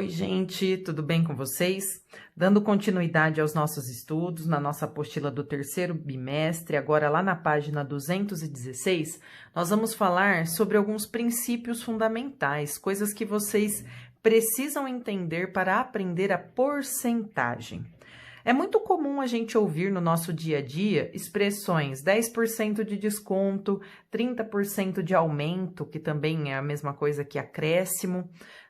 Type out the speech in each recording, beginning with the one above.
Oi, gente, tudo bem com vocês? Dando continuidade aos nossos estudos, na nossa apostila do terceiro bimestre, agora lá na página 216, nós vamos falar sobre alguns princípios fundamentais, coisas que vocês precisam entender para aprender a porcentagem. É muito comum a gente ouvir no nosso dia a dia expressões 10% de desconto, 30% de aumento, que também é a mesma coisa que acréscimo,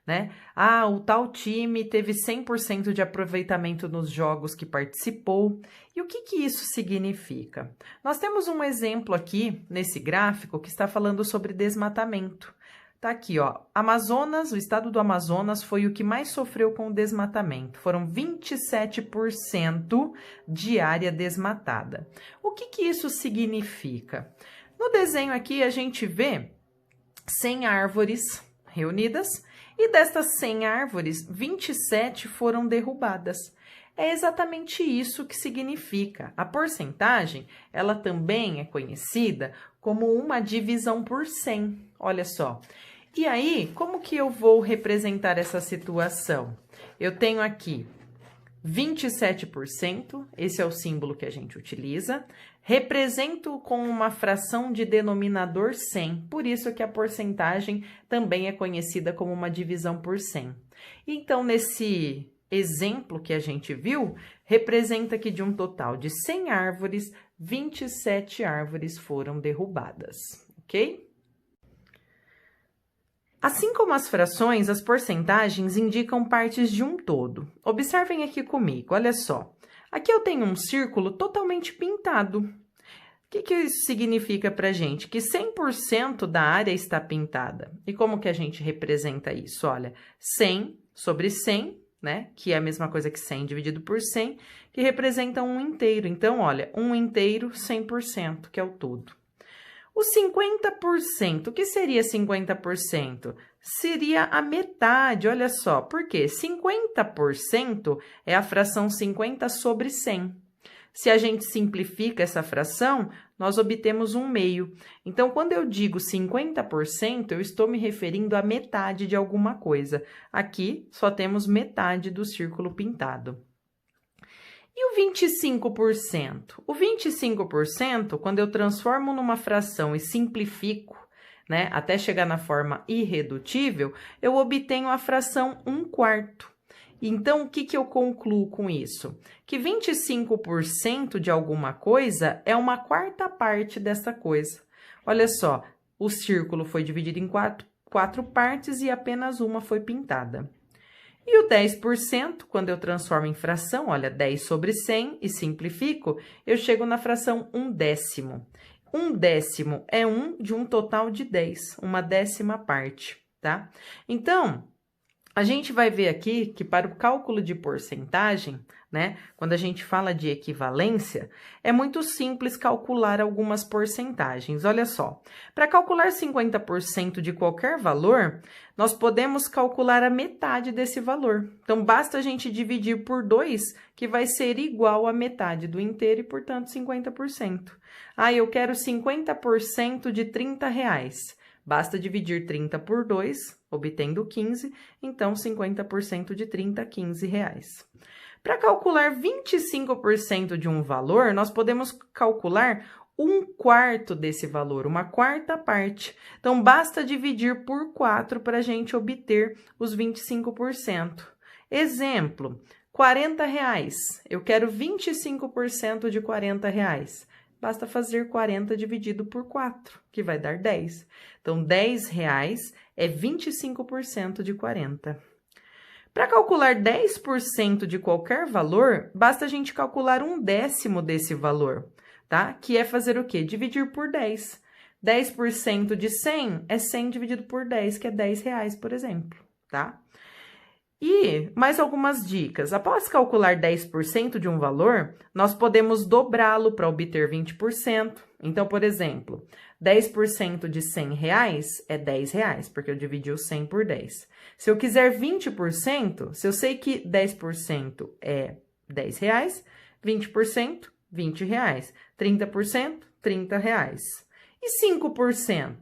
né? Ah, o tal time teve 100% de aproveitamento nos jogos que participou. E o que isso significa? Nós temos um exemplo aqui nesse gráfico que está falando sobre desmatamento. Tá aqui, ó, Amazonas, o estado do Amazonas foi o que mais sofreu com o desmatamento. Foram 27% de área desmatada. O que isso significa? No desenho aqui a gente vê 100 árvores reunidas e destas 100 árvores, 27 foram derrubadas. É exatamente isso que significa. A porcentagem, ela também é conhecida como uma divisão por 100. Olha só. E aí, como que eu vou representar essa situação? Eu tenho aqui 27%, esse é o símbolo que a gente utiliza. Represento com uma fração de denominador 100, por isso que a porcentagem também é conhecida como uma divisão por 100. Então, nesse exemplo que a gente viu, representa que de um total de 100 árvores, 27 árvores foram derrubadas, ok? Assim como as frações, as porcentagens indicam partes de um todo. Observem aqui comigo, olha só. Aqui eu tenho um círculo totalmente pintado. O que isso significa para a gente? Que 100% da área está pintada. E como que a gente representa isso? Olha, 100 sobre 100, né? Que é a mesma coisa que 100 dividido por 100, que representa um inteiro. Então, olha, um inteiro, 100%, que é o todo. O 50%, o que seria 50%? Seria a metade, olha só. Por quê? 50% é a fração 50 sobre 100. Se a gente simplifica essa fração, nós obtemos um meio. Então, quando eu digo 50%, eu estou me referindo à metade de alguma coisa. Aqui, só temos metade do círculo pintado. E o 25%? O 25%, quando eu transformo numa fração e simplifico, né, até chegar na forma irredutível, eu obtenho a fração 1/4. Então, o que eu concluo com isso? Que 25% de alguma coisa é uma quarta parte dessa coisa. Olha só, o círculo foi dividido em quatro partes e apenas uma foi pintada. E o 10%, quando eu transformo em fração, olha, 10 sobre 100 e simplifico, eu chego na fração 1/10. 1/10 é 1 de um total de 10, uma décima parte, tá? Então, a gente vai ver aqui que para o cálculo de porcentagem, né, quando a gente fala de equivalência, é muito simples calcular algumas porcentagens. Olha só, para calcular 50% de qualquer valor, nós podemos calcular a metade desse valor. Então, basta a gente dividir por 2, que vai ser igual à metade do inteiro e, portanto, 50%. Ah, eu quero 50% de R$30. Basta dividir 30 por 2, obtendo 15, então 50% de 30, R$15. Para calcular 25% de um valor, nós podemos calcular 1/4 desse valor, uma quarta parte. Então, basta dividir por 4 para a gente obter os 25%. Exemplo, R$40. Eu quero 25% de R$40. Basta fazer 40 dividido por 4, que vai dar 10. Então, R$10 é 25% de 40. Para calcular 10% de qualquer valor, basta a gente calcular 1/10 desse valor, tá? Que é fazer o quê? Dividir por 10. 10% de 100 é 100 dividido por 10, que é R$10, por exemplo, tá? E mais algumas dicas. Após calcular 10% de um valor, nós podemos dobrá-lo para obter 20%. Então, por exemplo, 10% de R$100 é R$10, porque eu dividi o 100 por 10. Se eu quiser 20%, se eu sei que 10% é R$10, 20%, R$20. 30%, R$30. E 5%?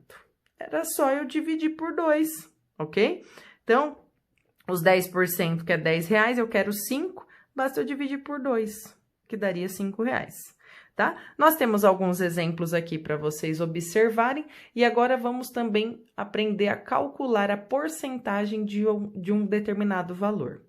Era só eu dividir por 2, ok? Então, Os 10%, que é R$10, eu quero 5, basta eu dividir por 2, que daria R$5, tá? Nós temos alguns exemplos aqui para vocês observarem, e agora vamos também aprender a calcular a porcentagem de um determinado valor.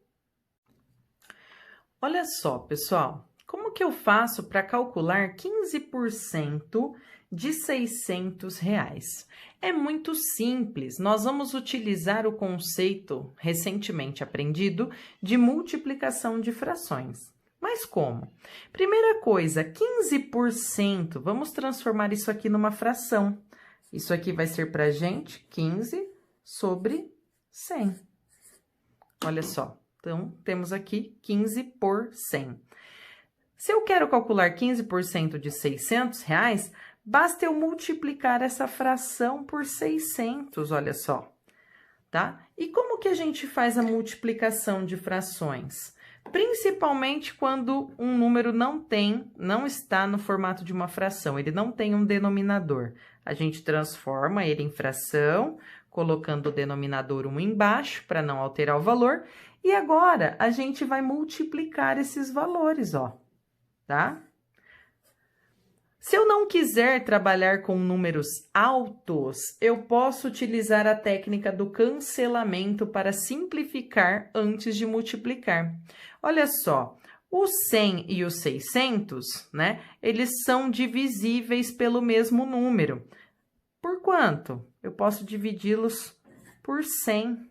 Olha só, pessoal, como que eu faço para calcular 15% de R$600? É muito simples, nós vamos utilizar o conceito recentemente aprendido de multiplicação de frações. Mas como? Primeira coisa, 15%, vamos transformar isso aqui numa fração. Isso aqui vai ser para a gente 15 sobre 100. Olha só, então temos aqui 15 por 100. Se eu quero calcular 15% de R$600, basta eu multiplicar essa fração por 600, olha só, tá? E como que a gente faz a multiplicação de frações? Principalmente quando um número não está no formato de uma fração, ele não tem um denominador. A gente transforma ele em fração, colocando o denominador 1 embaixo, para não alterar o valor. E agora, a gente vai multiplicar esses valores, ó, tá? Se eu não quiser trabalhar com números altos, eu posso utilizar a técnica do cancelamento para simplificar antes de multiplicar. Olha só, o 100 e o 600, né? Eles são divisíveis pelo mesmo número. Por quanto? Eu posso dividi-los por 100.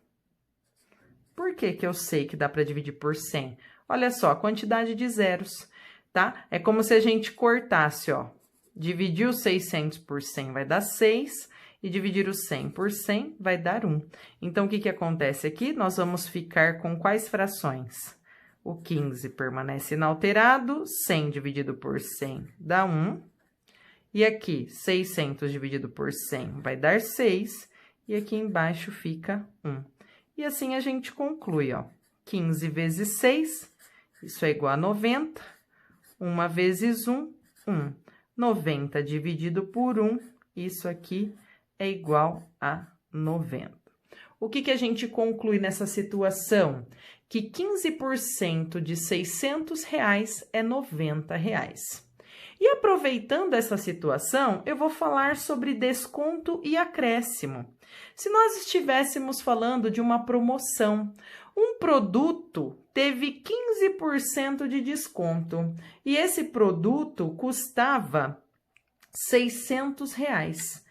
Por que que eu sei que dá para dividir por 100? Olha só, a quantidade de zeros, tá? É como se a gente cortasse, ó. Dividir os 600 por 100 vai dar 6, e dividir o 100 por 100 vai dar 1. Então, o que que acontece aqui? Nós vamos ficar com quais frações? O 15 permanece inalterado, 100 dividido por 100 dá 1. E aqui, 600 dividido por 100 vai dar 6, e aqui embaixo fica 1. E assim a gente conclui, ó. 15 vezes 6, isso é igual a 90. 1 vezes 1, 1. 90 dividido por 1, isso aqui é igual a 90. O que que a gente conclui nessa situação? Que 15% de R$600 é R$90. E aproveitando essa situação, eu vou falar sobre desconto e acréscimo. Se nós estivéssemos falando de uma promoção, um produto teve 15% de desconto e esse produto custava R$600.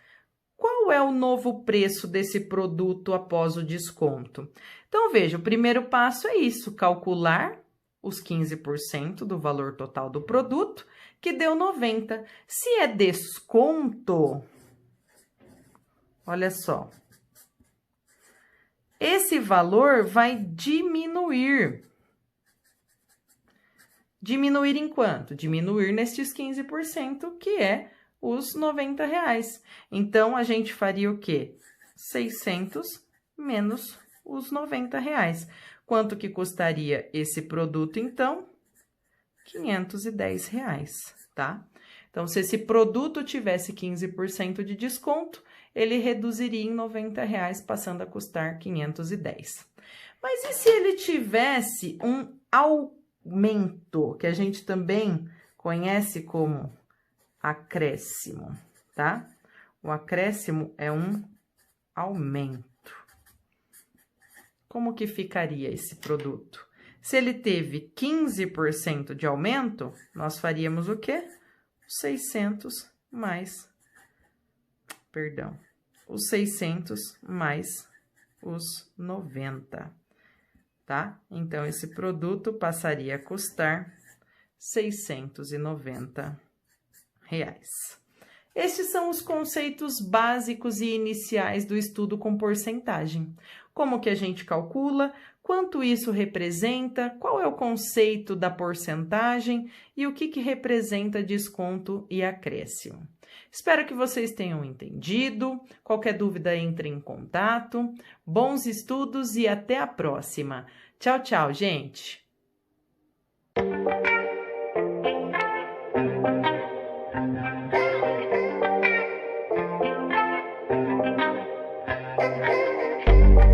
Qual é o novo preço desse produto após o desconto? Então, veja, o primeiro passo é isso, calcular os 15% do valor total do produto, que deu 90. Se é desconto, olha só, esse valor vai diminuir. Diminuir em quanto? Diminuir nesses 15%, que é os R$90. Então, a gente faria o quê? 600 menos os R$90. Quanto que custaria esse produto, então? R$510, tá? Então, se esse produto tivesse 15% de desconto, ele reduziria em R$90, passando a custar 510. Mas e se ele tivesse um aumento, que a gente também conhece como acréscimo, tá? O acréscimo é um aumento. Como que ficaria esse produto? Se ele teve 15% de aumento, nós faríamos o quê? 600 mais, perdão, os 600 mais os 90, tá? Então, esse produto passaria a custar R$690. Estes são os conceitos básicos e iniciais do estudo com porcentagem. Como que a gente calcula, quanto isso representa, qual é o conceito da porcentagem e o que representa desconto e acréscimo. Espero que vocês tenham entendido. Qualquer dúvida, entre em contato. Bons estudos e até a próxima. Tchau, tchau, gente!